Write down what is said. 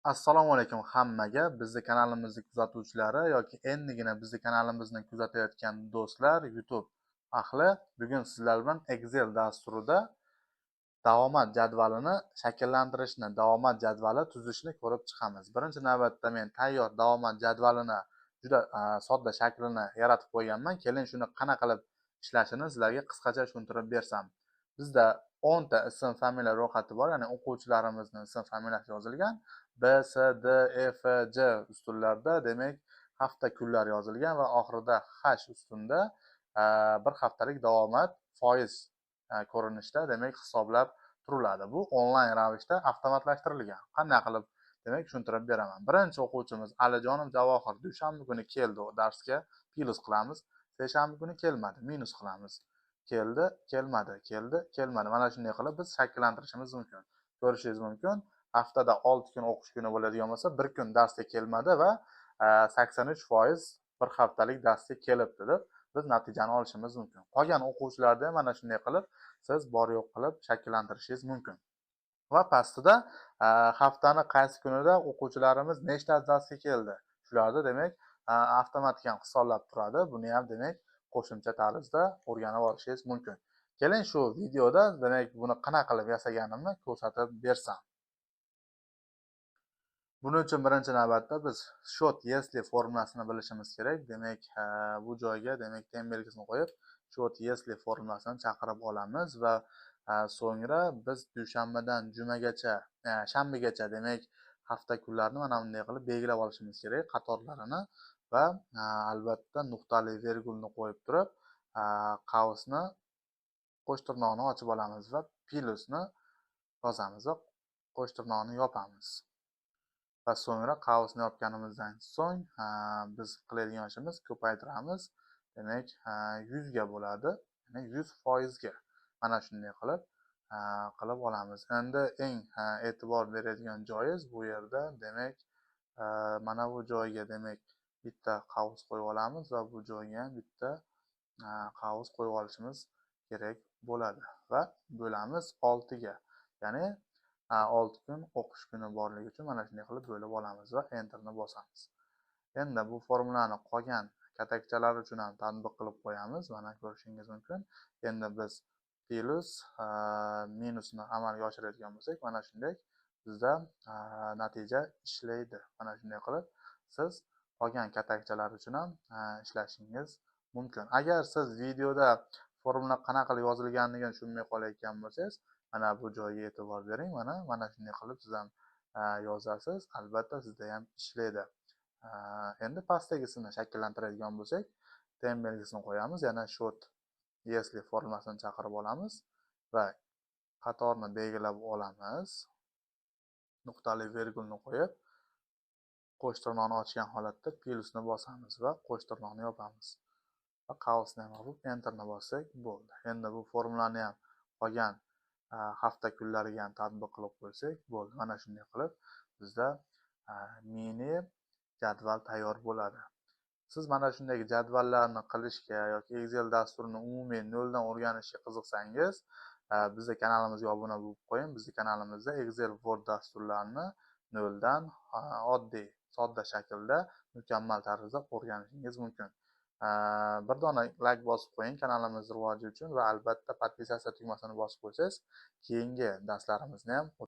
Assalomu alaykum hammaga. Bizni kanalimizni kuzatuvchilari yoki endigina bizni kanalimizni kuzatayotgan do'stlar, YouTube ahli, bugun sizlar bilan Excel dasturida davomat jadvalini shakllantirishni, davomat jadvali tuzishni ko'rib chiqamiz. Birinchi navbatda men tayyor davomat jadvalini juda sodda shaklini yaratib qo'yganman. Keling shuni qanaqa qilib ishlashini sizlarga qisqacha tushuntirib bersam. Bizda 10 ta ism familiya ro'yxati bor, ya'ni o'quvchilarimizning ism familiyasi yozilgan. B, S, D, E, F, J ustunlarda demak hafta kunlar yozilgan va oxirida H ustunda bir haftalik davomat foiz ko'rinishda demak hisoblab turiladi. Bu onlayn ravishda avtomatlashtirilgan. Qanday qilib demak tushuntirib beraman. Birinchi o'quvchimiz Alijonov Javohir dushanba kuni keldi darsga, plus qilamiz. Seshanba kuni kelmadi, minus qilamiz. Keldi, kelmadi, keldi, kelmadi. Mana shunday qilib biz shakllantirishimiz mumkin. Ko'rishingiz mumkin. Haftada 6 kun o'qish kuni bo'ladigan bo'lsa, 1 kun darsga kelmadi va 83% bir haftalik darsga kelibdi deb biz natijani olishimiz mumkin. Qolgan o'quvchilarda ham mana shunday qilib siz bor yo'q qilib shakllantirishingiz mumkin. Va pastida haftani qaysi kunida o'quvchilarimiz nechta darsga keldi, shularni demak avtomatik hisoblab turadi. Buni ham demak qo'shimcha tarzda o'rganib olishingiz mumkin. Keling shu videoda demak buni qanaqa qilib yasaganimni ko'rsatib bersam. Buning uchun birinchi navbatda biz shot если formulasini bilishimiz kerak. Demak, bu joyga demak ten belgisini qo'yib, shot если formulasini chaqirib olamiz va so'ngra biz dushanbadan jumagacha, shanbagacha demak hafta kunlarini mana bunday qilib belgilab olishimiz kerak, qatorlarini va albatta nuqtali virgulni qo'yib turib, qavsni qo'sh tirnoqni ochib olamiz va plyusni yozamiz va qo'sh tirnoqni yopamiz. Va so'ngra qavsni yopganimizdan so'ng biz qiladigan ishimiz ko'paytiramiz. Demak, 100 ga bo'ladi. Ya'ni 100% ga. Mana shunday qilib olamiz. Endi eng e'tibor beradigan joyingiz bu yerda demak mana bu joyga demak bitta qavs qo'yib olamiz va bu joyga ham bitta qavs qo'yib olishimiz kerak bo'ladi va bo'lamiz 6 ga. Ya'ni 6 kun o'qish kuni borligi uchun mana shunday qilib bo'lib olamiz va enterni bosamiz. Endi bu formulani qolgan katakchalar uchun ham tatbiq qilib qo'yamiz. Mana ko'rishingiz mumkin. Endi biz plus minusni amalga oshiradigan bo'lsak, mana shunday bizda natija ishlaydi. Mana shunday qilib siz qolgan katakchalar uchun ham ishlashingiz mumkin. Agar siz videoda formula qanaqa qilib yozilganligini tushunmay qolayotgan bo'lsangiz, mana bu joyga e'tibor bering. Mana shunday qilib siz ham yozasiz. Albatta sizda ham ishlaydi. Endi pastdagisini shakllantiradigan bo'lsak, ten belgisini qo'yamiz. Yana short если formulasini chaqirib olamiz va qatorni belgilab olamiz. Nuqtali virgulni qo'yib, qo'sh tirnoqni ochgan holatda plyusni bosamiz va qo'sh tirnoqni yopamiz. Va qavsni ham olib enterni bossak bo'ldi. Endi bu formulani ham qolgan hafta kunlariga ham tatbiq qilib qo'ysak bo'ldi. Mana shunday qilib bizda mini jadval tayyor bo'ladi. Siz mana shunday jadvallarni qilishga yoki Excel dasturini umumiy noldan o'rganishga qiziqsangiz, bizning kanalimizga obuna bo'lib qo'ying. Bizning kanalimizda Excel, Word dasturlarini noldan oddiy, sodda shaklda mukammal tarzda o'rganishingiz mumkin. Bir dona like bosib qo'ying kanalimiz rivoji uchun va albatta podpisatsiya tugmasini bosib qo'ysangiz, keyingi darslarimizni ham